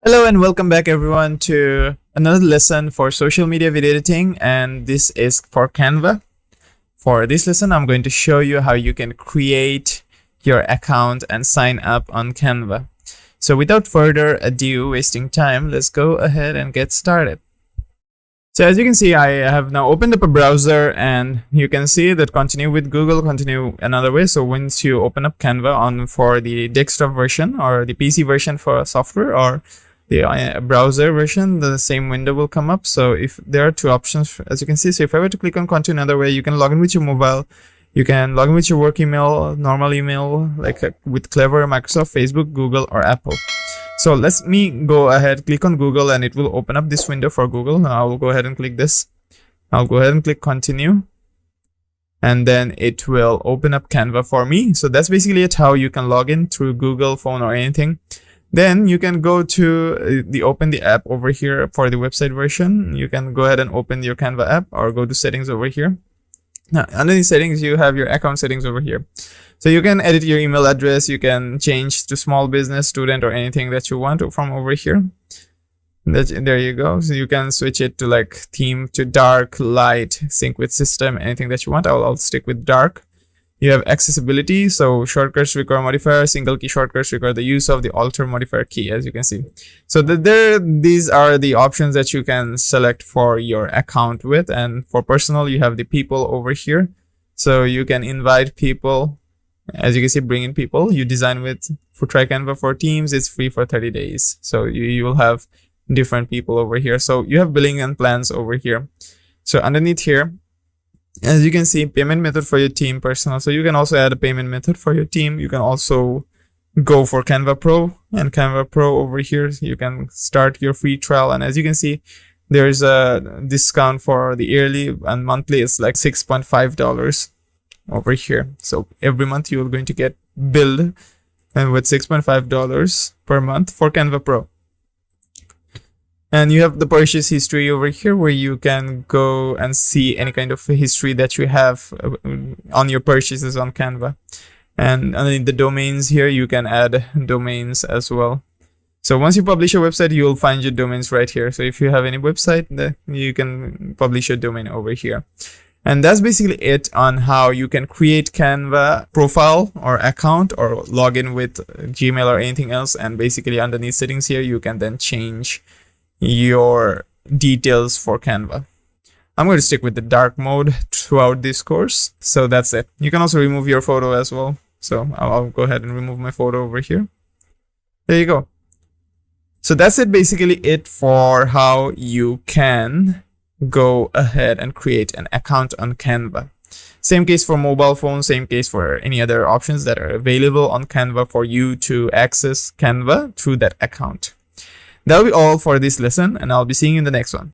Hello and welcome back everyone to another lesson for social media video editing, and this is for Canva. For this lesson, I'm going to show you how you can create your account and sign up on Canva. So without further ado, wasting time, let's go ahead and get started. So as you can see, I have now opened up a browser and you can see that continue with Google, continue another way. So once you open up Canva for the desktop version or the PC version for software or the browser version, the same window will come up. So if there are two options, as you can see, so if I were to click on continue another way, you can log in with your mobile, you can log in with your work email, normal email, like with Clever, Microsoft, Facebook, Google, or Apple. So let me go ahead, click on Google, and it will open up this window for Google. Now I will go ahead and click this. I'll go ahead and click continue. And then it will open up Canva for me. So that's basically it, how you can log in through Google phone or anything. Then you can go to open the app over here for the website version. You can go ahead and open your Canva app or go to settings over here. Now, under the settings, you have your account settings over here. So you can edit your email address. You can change to small business, student, or anything that you want from over here. There you go. So you can switch it to like theme to dark, light, sync with system, anything that you want. I'll stick with dark. You have accessibility, so shortcuts require modifier, single key shortcuts require the use of the alter modifier key, as you can see. So these are the options that you can select for your account with. And for personal, you have the people over here. So you can invite people, as you can see, bring in people. You design with for try Canva for Teams, it's free for 30 days. So you will have different people over here. So you have billing and plans over here. So underneath here, as you can see, payment method for your team, personal. So you can also add a payment method for your team. You can also go for Canva Pro, and Canva Pro over here, you can start your free trial. And as you can see, there's a discount for the yearly, and monthly it's like $6.5 over here. So every month you're going to get billed and with $6.5 per month for Canva Pro. And you have the purchase history over here, where you can go and see any kind of history that you have on your purchases on Canva. And underneath the domains here, you can add domains as well. So once you publish a website, you will find your domains right here. So if you have any website, then you can publish your domain over here. And that's basically it on how you can create Canva profile or account or log in with Gmail or anything else. And basically underneath settings here, you can then change your details for Canva. I'm going to stick with the dark mode throughout this course. So that's it. You can also remove your photo as well. So I'll go ahead and remove my photo over here. There you go. So that's it, basically it for how you can go ahead and create an account on Canva. Same case for mobile phone, same case for any other options that are available on Canva for you to access Canva through that account. That'll be all for this lesson, and I'll be seeing you in the next one.